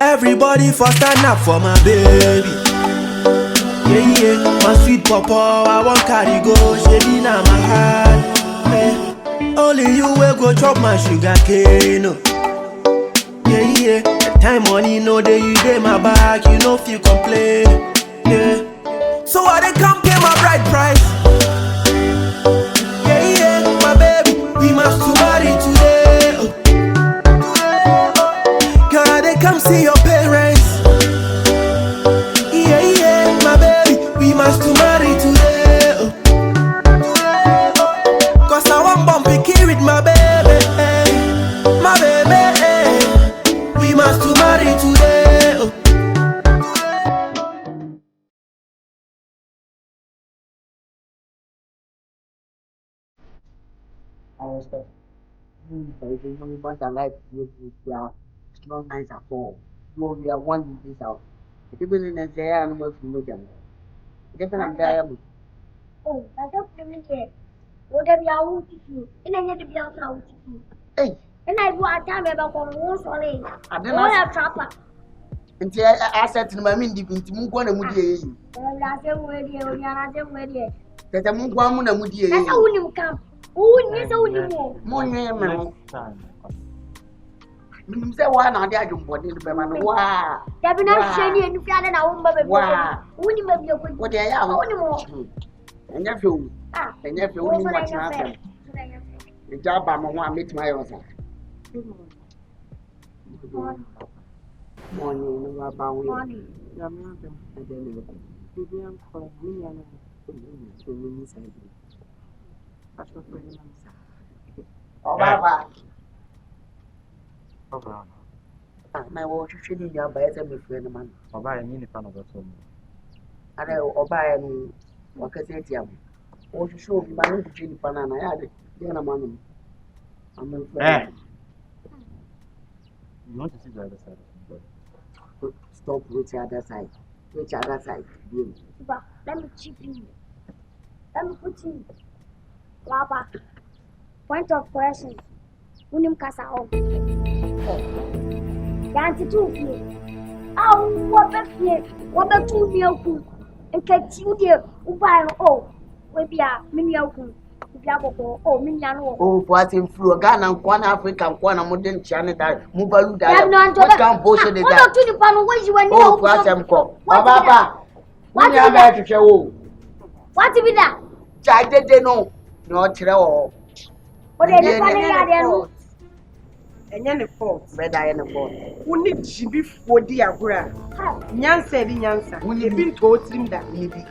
Everybody for stand up for my baby. Yeah, my sweet papa, I want carry go, shady na my heart. Only you will go chop my sugar cane. Yeah, the time money no day you day my back, you know if you complain. Yeah, so I they come pay my bride price. Yeah, my baby, we must to marry today. Girl, they come see your parents. Yeah, my baby, we must to marry today. Cause I want bumpy kid with my baby. My baby, we must to marry today. I was like, but I like you, strong nights at home. You are one this out. If you believe in the air, I'm going to look at it. Different diamond. Oh, I don't believe it. Whatever I want to do, and I need to be out to do. Hey, And I want time about one sorry. I I don't want know. a trapper. Until I said to my mind, if you move on a moody, And I said, where you are, where you that I move on a moody. That's how you come. Who needs only more? More name, you say one on the other body, the man. Wow, There be no shady and flat and I won't be. wow, Only maybe a good what they are only more. and nephew, Ah, and nephew, only watching us. The job I'm going to meet my own. Morning, about Morning. Oh, Baba. My watch shooting your bed and be friend man. Or buy any fan of the phone. I know, or buy any what can say to you. Or to show me my own chin banana. I had it. Then I'm on him. I'm in friend. You want to see the other side of the Stop with the other side. Which other side? Let me chip you. Let me put you. Baba. Point of question. Unim kasa o. Yanti tu fie. Ah, what fie? What be tu fie ku? Nkati u de u ba o. We bia me nua ku. Bia boko o me nua no. Oh, what in flu Ghana and Africa and Kwana modern channel that Mubalu What can post it. What to the pan when you went Oh, what I'm called. Baba. What you have to show? What be that? I didn't know. No, Trevor. What are the pan And then the fault. Red eye and the fault. Who need to be for the Agra? Nyansa, the Nyansa. When you've been told him that maybe.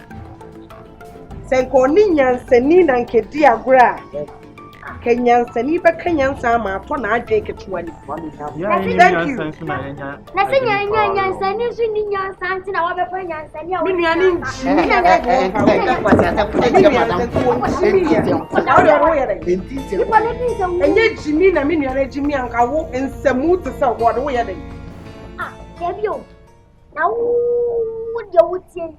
Sankoni Nyansa, Nina and Kedia Gra. Kenyans and Eva Kenyans are my phone. I take it to one. Thank you. Nothing, young son, you should need your sons in our friend and send you. And yet, Jimmy, I mean, you're Jimmy and Kawo and some mood to sell what we are doing. Ah, have you? Now, what you would say?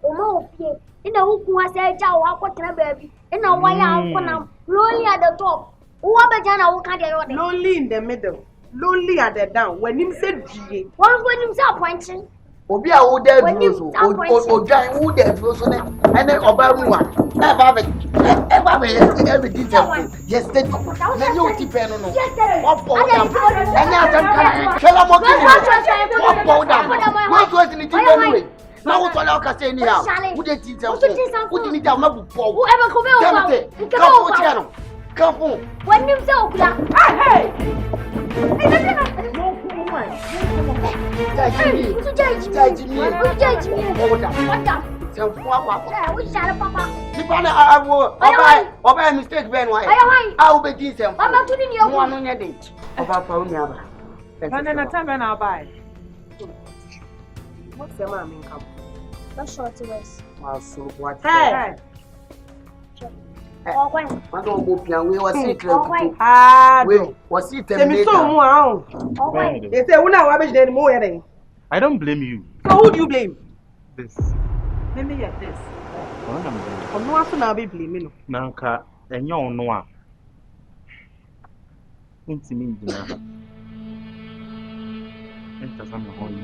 Oh, no, in the hook was a jow, I got a baby, and a wire, lonely at the top. What a jana will cut it. Lonely in the middle, lonely at the down. When him said, one when himself pointing. Obi a wo da duro so o dwan wo da duro so na ene oba mu a na ba be everything yes take na you ti pe no no what bow down ene atam kan kela mo ti what bow down what was in the anyway na wo to la ka say ni ha wo de ti tell wo di ni da ma bu po who ever come over come on when himself hey Judge me. What up? We shall papa. I will buy mistake ben why. I will be decent. Papa to the new one on your date. About Paunia. And then a time and I'll buy. What's the mammy come? That's short to us. So what? Hey. I don't go piano. We were secret. We was it. They say, "Una wabish den more." I don't blame you. So who do you blame? This. Let me get this. I'm I'm not going to be blaming. Nanka, and you know. Intimate. Enter some home.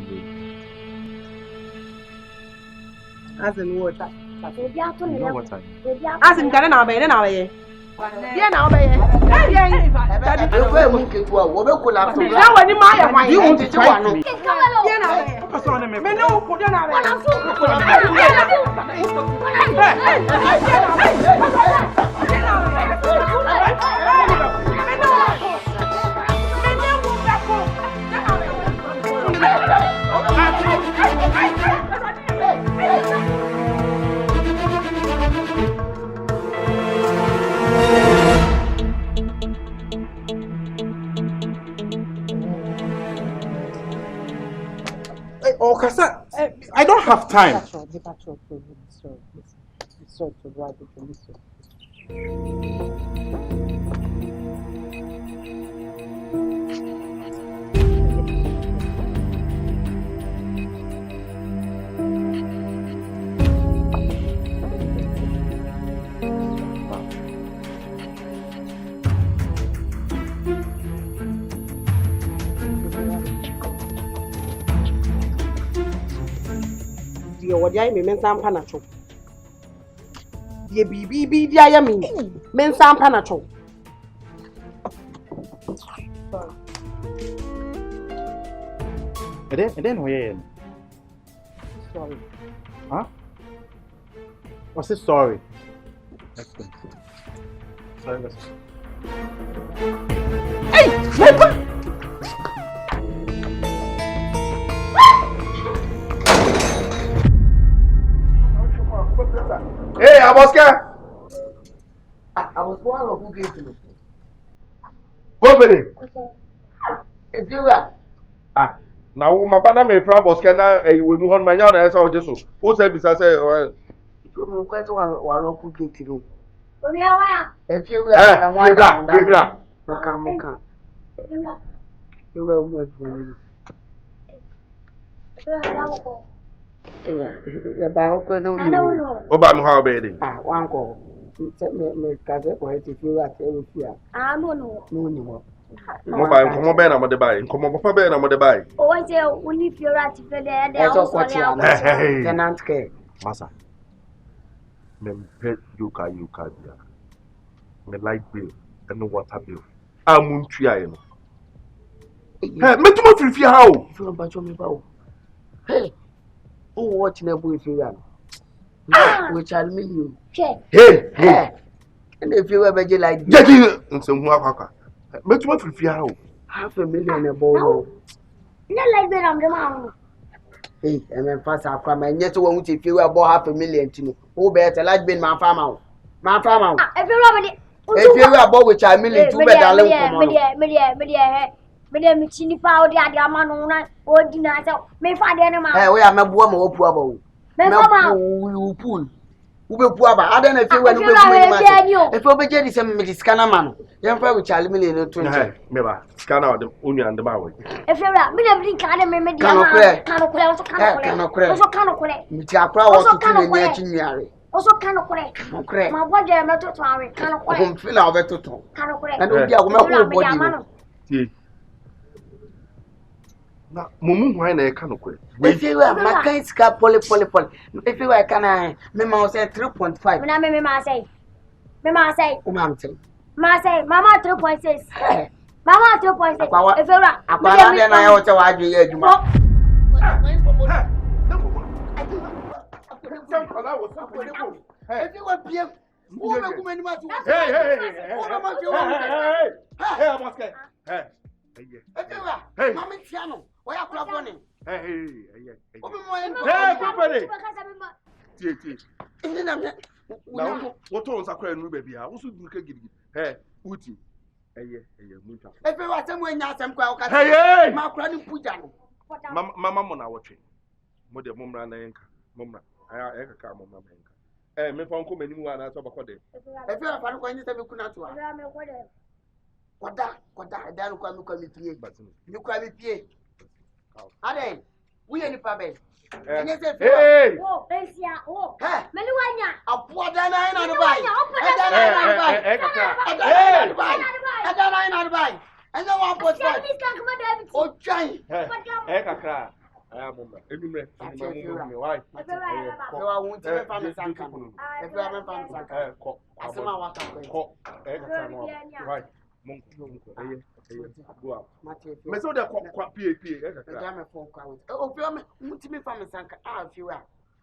As in what? Baby, I told You know you. what I Baby, I As in Ghana now, baby, now, yeah. Yeah, now, baby. Now, when you my you want to fight me? yeah, now, baby. What's on me? Me no, put down now, baby. Oh, Kasa, I don't have time. Dear, what I mean, some panacho. Dear BB, dear, men some panacho. And then where? Sorry. Huh? What's it? Sorry. Let's go. Sorry, let's go. Hey! Hey, ABOSKE! I was one of who gave you. KOMPANY! If you are, Now, my partner may from ABOSKE now, you will on my yard as I just so. Who said this? I say, well, you quite one of who gave you. Baby, I If you give that. Moka. You will work for me. want. The Bahuko, I don't know. About how baby. One call. Me Kazet for it if you are every year. I don't know. No anymore. Mobile, come on, Ben, I'm the buy. Come on, Ben, I'm the buy. Oh, I say, only if you're at the there, they That's are all what you are. Hey, Tenant care. Massa. Me pet yuka. Me light bill and the water bill. I'm trying. Hey, me too much if you how. If you don't me bow. Hey, who watching a boy if you run? Which I'll mean you. Hey. And if you ever get like Jackie, and some waka. Me too much if you how. $500,000 a ball. Not like that, I'm the man. Hey, and then pass our farm and yet won't if you were about $500,000 to know. Who better like being my farm out? My farm out. If you're already. If you were about which I million, two better me chini pa odi adi amanu na odi na so me fa de na ma eh we am abuo ma opu aba o me fa ma u pool u be pu aba ada na fe we no be pu ni ma e fe obeje di se me di scanner man yem fa we chale me le 20 me ba scanner of the onion and the boy. if you ra me le bring ka de me di kano kure so kano kure mi ti akra wo tutu ni ni achi nwiare oso kano kure ma boje me to awe kano kure o mfi na obetutu kano kure and o di agoma ko body no Tie. Na mumu hwan na e ka no kwe. If you are my kind scar poly. If you are can me ma say 3.5. Me na me ma say. Me ma say. O ma say. Ma say mama 3.6. Mama 2.6. If you are akwa na na ya o che wa adwe ya adwuma. If you are PM, who be come anima to. Hey, ABOSKE. Hey. Hey, mama tiano. Why are you running? Hey. Hey, KOMPANY. Tie. Now, what on sakra nu baby a? Wo so du ka gidi. Hey, uti. Eye, mucha. if you are somewhere nya sam kwa ka. Hey. Ma kura ni puja no. Mama mo na wotwe. Mo de momra na yenka. Momra. Aya e kaka momra ma yenka. Me fa nko manimu ana so bakode. If you are fa ko nyi se be kuna to a. Kwada dan kwa mi pie. Mi kwa mi pie. Ade, we any pa be. Hey! Oh, Besia, oh. Hey! Meluanya. Apo dan na ina no bai. Hey! Ada na ina no bai. I know 1.5. This can come out everything. Oh, Johnny. Hey, Kakra. I am on anyway. Why? So I won't tell family Sanka. If you haven't found Sanka, I say my water. Right. Go out. Me so the PAP. Oh, me family Sanka. I feel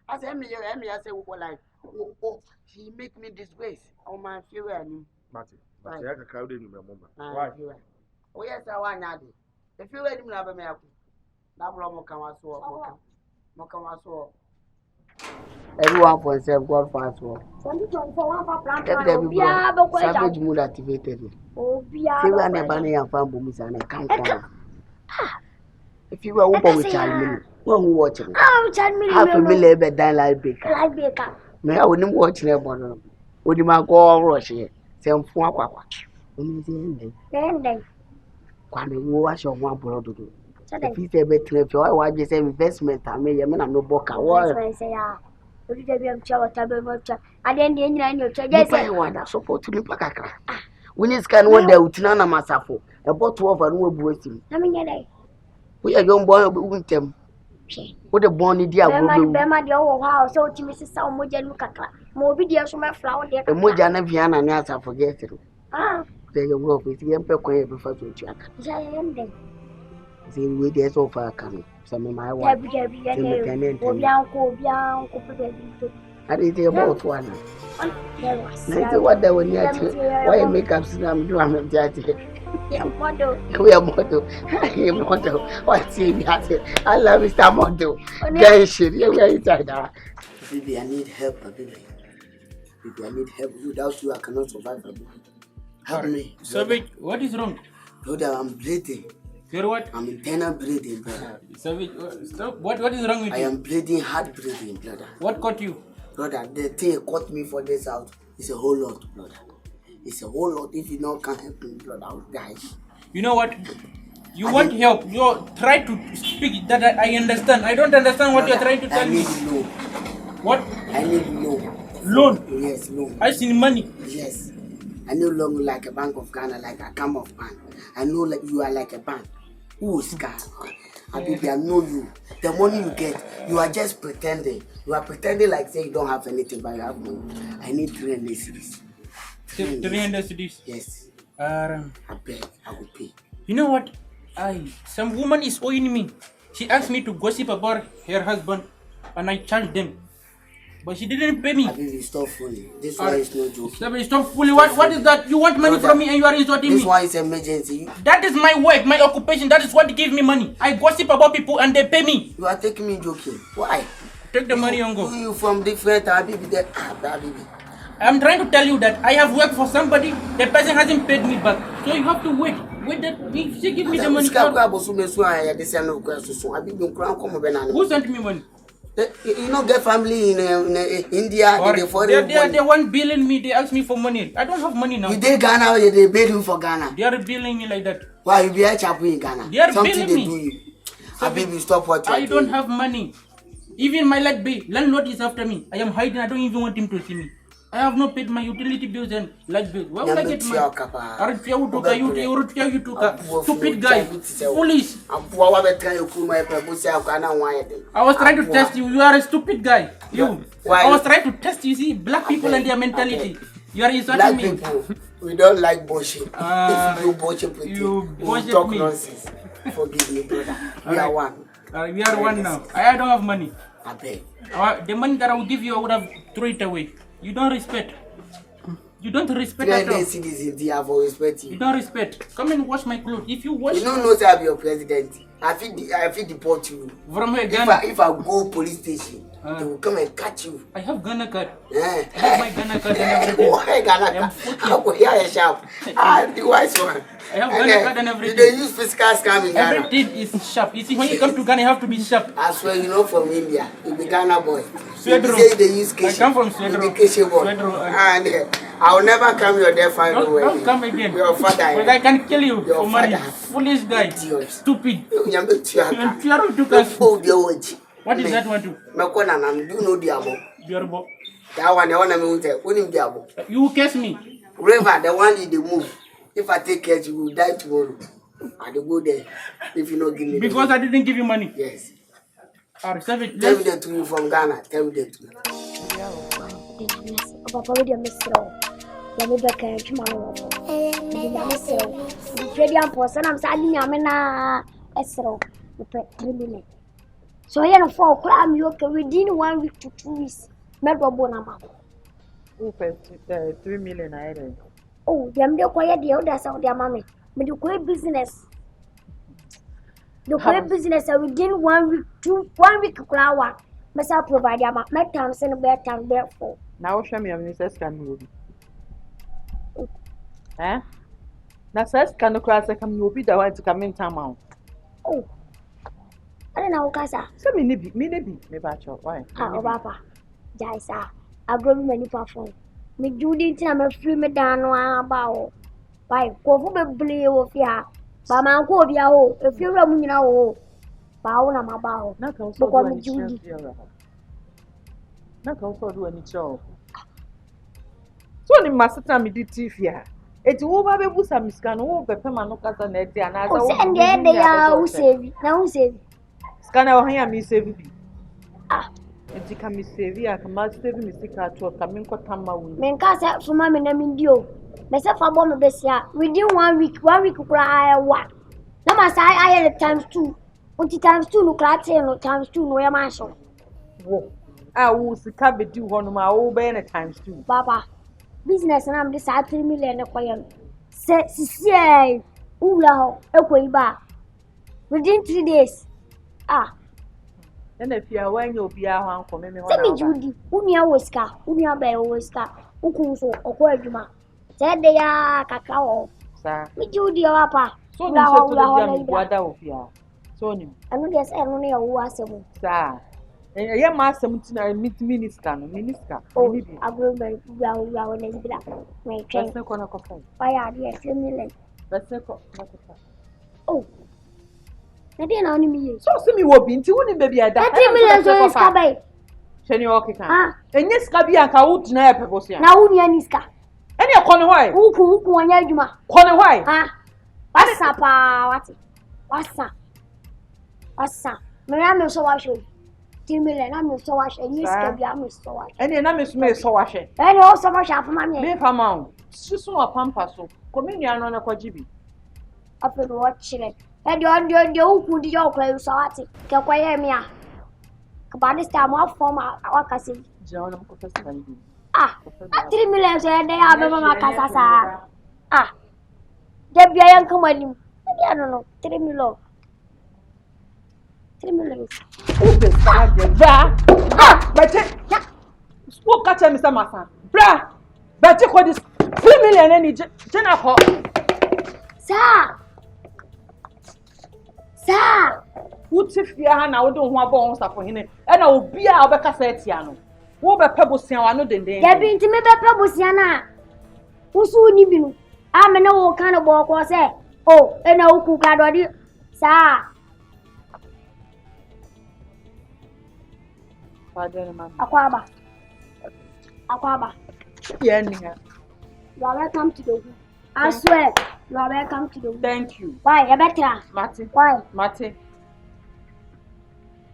I say me, I say, like, oh, he make me disgrace. Oh, my fear. Martin, I can crowd in my moment. Why? Oh, yes, I want Nadi. If you let him have a miracle, that will come as well. Everyone for himself, God for us all. 2024 Savage mood activated. If you are never near a fan, Bumis and a camp. If you were open with child, one who watching. Half a million bed down like Baker. May I wouldn't watch their bottom. Would you mark all rush here? Some 4 o'clock. Then When you wash your one brother. If you say better, if your wife is investment, I may have no book. I was say, what did you have trouble? I didn't in your church. yes, I want to support to look like a when it's can one day with Nana Masafo, a bottle of an old boy. I mean, We are young boy with them. What a bonny dear Bema, the old house, so to Mrs. Salmoja Lucacla. More videos from my flower, dear. and Mojana Viana, and I forget it. Ah, They will with the emperor before to check. Giant. See, we get so far coming. Some of my wife. I didn't say about one. What they were near to why make up some drum and judge. We are motto. What's in I love Mr. Motto. Guys, baby, I need help, baby. I need help. Without you, I cannot survive. Help me. So, wait, what is wrong? Brother, I'm bleeding. You're what? I'm internal bleeding, brother. So, wait, stop. What is wrong with you? I am bleeding, hard breathing, brother. What caught you? Brother, the thing caught me for this out. It's a whole lot, brother. It's a whole lot. If you don't can help me, brother, I'll die. You know what? You want help. You try to speak that I understand. I don't understand what you're trying to tell me. I need loan. What? I need loan. Loan? Yes, loan. I see money. Yes. I know loan like a Bank of Ghana, like a Camp of Bank. I know like you are like a bank. Who is God? I know you. The money you get, you are just pretending. You are pretending like say you don't have anything, but you have money. I need 300 cities. 300 cities? Yes. I beg, I will pay. You know what? Some woman is owing me. She asked me to gossip about her husband, and I charged them. But she didn't pay me. Baby, stop fooling. This one is no joke. Stop fooling. What is that? You want money from me and you are insulting me? This one is emergency. That is my work, my occupation. That is what gives me money. I gossip about people and they pay me. You are taking me joking. Why? Take the money and go. You from different baby. I'm trying to tell you that I have worked for somebody. The person hasn't paid me back. So you have to wait. Wait that if she give me the money. Who sent me money? You know, get family in India. They weren't billing me. They asked me for money. I don't have money now. You did Ghana or they paid you for Ghana? They are billing me like that. Why you be a chapu in Ghana? They are something billing they me. do you. So baby, stop what you I don't have money. Even my landlord is after me. I am hiding. I don't even want him to see me. I have not paid my utility bills and light bills. Why would I get money? Stupid guy. Foolish. I was trying to test you. You are a stupid guy. You. I was trying to test you. See, black people and their mentality. You are insulting me. People, we don't like bullshit. If you do bullshit, you talk nonsense. Forgive me, brother. We are one. We are one now. I don't have money. I beg. The money that I would give you, I would have thrown it away. You don't respect. You don't respect at all. You don't respect. Come and wash my clothes. If you wash, you don't know that I'm your president. I feel deport you. From where, Ghana? If I go police station, they will come and catch you. I have Ghana card. Yeah. I have my Ghana card and everything. Why Ghana card? I will hear a sharp. The wise one. I have Ghana card and everything. They use fiscal scam in Ghana. Everything is sharp. You see, when you come to Ghana, you have to be sharp. I swear, you know from India. You be Ghana boy. Swedro. They say they use Keshi. I come from Swedro. You be Keshi boy. And I will never come your death final way. Don't come again. Your father. But I can kill you Your for money. father. Foolish guy. Idiot. Stupid. What is that one to? Do you know Diabo? Diabo. That one, the one I mean, what is Diabo? You will catch me. River, the one in the move. If I take care, you will die tomorrow. I don't go there if you don't give me. Because I didn't give you money. Yes. I'll serve it. Tell me the truth from Ghana. Tell me the truth. Papa, what do you miss? Let me back and tomorrow. The Freddie and Post, and I'm sadly, I'm in a escrow. 3 minutes. So, I have 4 crime you can within 1 week to 2 weeks. Never bonama. Who paid 3 million naira? Oh, them the quiet the others of their mammy. But the quiet business. The quiet business within 1 week, 1 week flower. Myself provide my time, send a bed time, therefore. Now, show me a Mrs. Can eh? Now, says can the class come you be the one to come in town? Oh, I don't know, Casa. So, me batch of why? Ah, Papa. Jaisa, I grow many perform. Me do the time a free me down one bow. Why, go for the blue of ya. Bama go be a hole, if you're a moon now. Bow on my bow. Not also do any Judy. Not also do any show. So, you must tell me the thief here. It's over the bush and scan over Pemanokas and Eddie and I send they are who save now save. Scanner here, me save. Ah, and you can miss Savvy, I can must save me sick at work. I mean, what time I will. Men cast out for mammy and Mindio. Myself, I bomb this year. Within 1 week, 1 week, cry what? No, must I had times 2. What times 2 look like 10 or times 2 no mansion. Whoa, I will see cabin do one of my old banner times 2. Papa. Business and I'm decided 3 million acquire. Say, Ula, Equaba. Within 3 days. Ah, and if you are when you'll be out for me, tell me, Judy, Unia Whisker, Unia Bay Whisker, Ukuso, or Quaduma. Said they are cacao. Sir, Me, Judy, Papa. so now what of you? So, I know there's only a wasable. sir. And I am master meet minister. Oh, I will be well and black. My train. Why are you 3 million? Oh, I didn't know me. So, see me will be into baby at that 3 million so is Cabay. Shenny Oki. Ah, and yes, Cabia Kaut Napa was here. Now, Uniska. And you're corner why? Uku, Yajuma. Corner why? Ah, what's up? What's up? Madame, so I should. 3 million, I'm so wash, and you I'm so wash. And then I'm so wash it. And also much after my name. If I'm out, so a pampas, communion on a quadribi. Up in watching it. And you're who did your clothes so at it. Can quite me. About this time, I'll form our cousin. John, Ah, 3 million, and they are my casa. Ah, there be a young company. I don't know, 3 million. 3 million. But spoke at Mr. Massa. Bra, but you call this 3 million any general. Sir, what's if you are now don't want bones up for him? And I will be our Beccassetiano. What about Pebbles? I know the day. There be to me Pebbles, Yana. Who soon you? I'm an old kind of walk or say, oh, and no cook already. Sir. Aquaba. Yeah, you are welcome to the I swear, you are welcome to the Thank you. Why, a better? Martin. Why? Martin.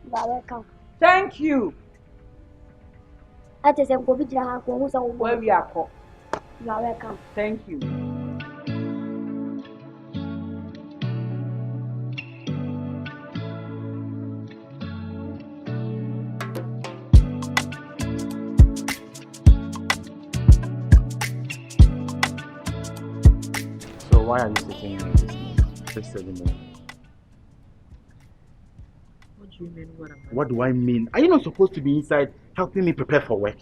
You are welcome. Thank you. That is a COVID where we are called. You are welcome. Thank you. Why are you sitting here this morning? Just 7 minutes. What do you mean? What do I mean? Are you not supposed to be inside helping me prepare for work?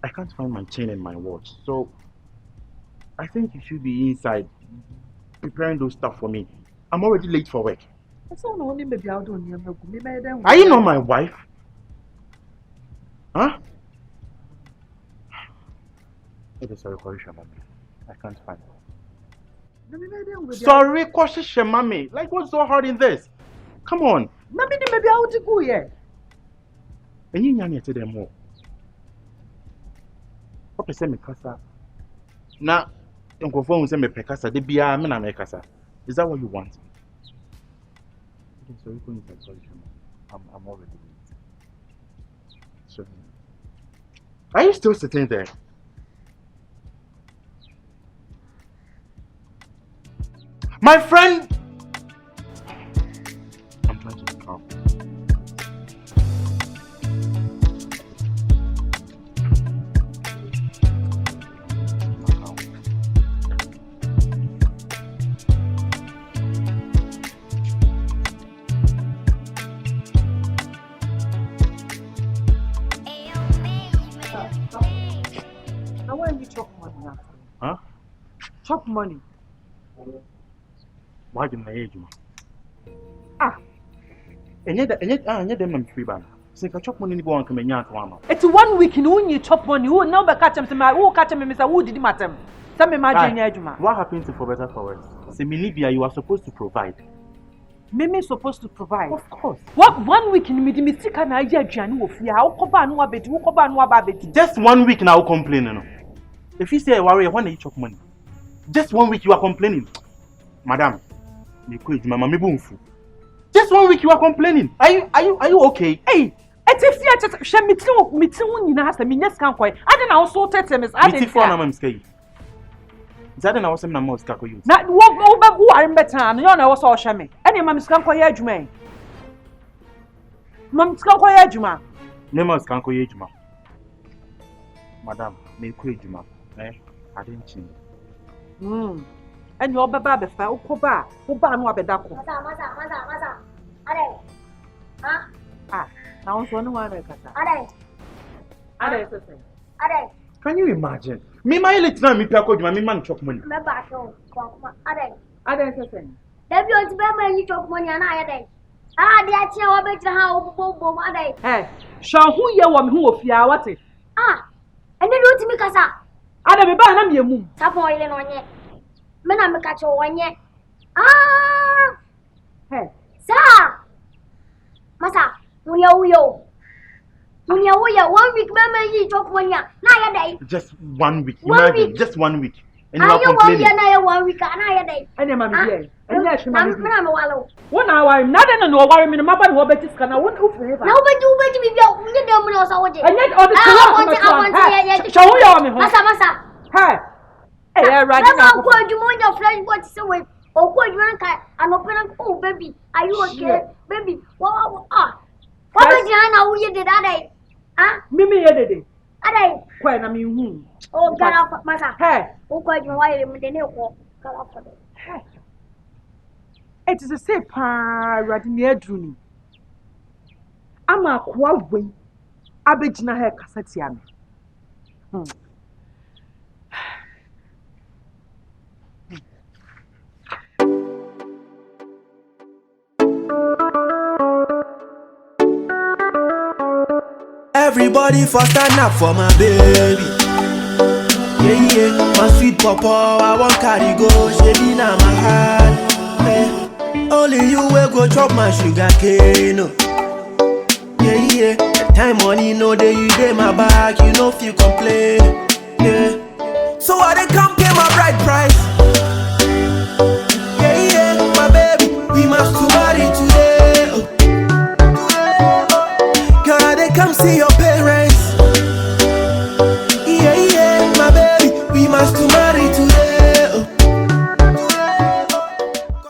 I can't find my chain and my watch, so I think you should be inside preparing those stuff for me. I'm already late for work. Are you not my wife? Huh? It is sorry, Shemami. I can't find it. Sorry, cautious Shemami. Like, what's so hard in this? Come on. Maybe I want to go here. And you can't tell them more. What percent me casa? Now, Don't go for me pekasa de bia me na mekasa. Is that what you want? Okay, so you're going to sorry. I'm already late. So are you still sitting there? My friend! I'm trying to be calm. Now when you chop money now? Huh? Chop money. Why didn't I age you? And yet, them free ban. Since I chop money in the one come in yard one. It's 1 week in when you chop money. Who now catch him? Who catch him? Mr. Who did matter? Some imagine Ejuma. What happened to for better for worse? Say Minibia, you are supposed to provide. Mimi supposed to provide. Of course. What 1 week in the mistake and idea Janu of ya? How cover no abet? Who cover no abet? Just 1 week now complaining. If you say worry, when you chop money, just 1 week you are complaining, Madam. You quit, Mama. Me boom. Just 1 week you are complaining. Are you okay? Hey, it's if you just share me too. You know, me just can't quite. I don't know. So tell me. I didn't for na scared. That na was na most kako you. Na who are better. You know was all share me. Any mam scan quite adwuma. Mam scan quite adwuma. Me mam scan quite adwuma. Madam, me quit adwuma. I didn't change. And your baba be fa ukoba no abedako. Masa. Are. Huh? Now so no one kasa. Are. Are. Can you imagine? Me my little me pay akojuma me man chop money. Me ba so kwa. Are. Sesen. Debi o ti be man you chop money na are. De a tia wo be tira ha obo are. Hey, shan hu ye wo me hu ofia wate. Ene do ti mi kasa. Ada me ba na me emu. Sapo ile no nye. Me na me kacho wanye. Hey, Sa. Masa, unya uyo. 1 week mama yi chop money na ya dai. Just 1 week. 1 Imagine, week. just 1 week. And you are Ayo 1 complaining. week na ya 1 week na ya dai. anya ma me here. Anya shi ma me. Na me walo. Wona worry na dey no worry me no maba no obeti ska na won hu favor. Na ubeti mi bia unye dem na osa woje. Anya all the I shawu ya me ho. Masa. Hey. Hey, right now. now. Na ko adwuma on your flesh what say we. O ko adwuma nka anopena oh baby, are you okay? Baby. What be na uye de dai. Mimi ye dede. Adai. Kwa na me hu. Oh, gara masa. Hey. O ko adwuma wa yele mu de ne ko. Gara fa de. Hey. It is a say pa radi ne adru ni. Ama kwa we. Abegina he kasati ame. Everybody for stand up for my baby. Yeah, my sweet papa, I want carry go, she na my heart. Only you will go chop my sugar cane. Yeah, time money no day you day my back, you know feel complain. Yeah, so I dey come pay my bride price. Yeah, my baby, we must to marry today. Girl, I dey come see your parents. Yeah, my baby, we must to marry today.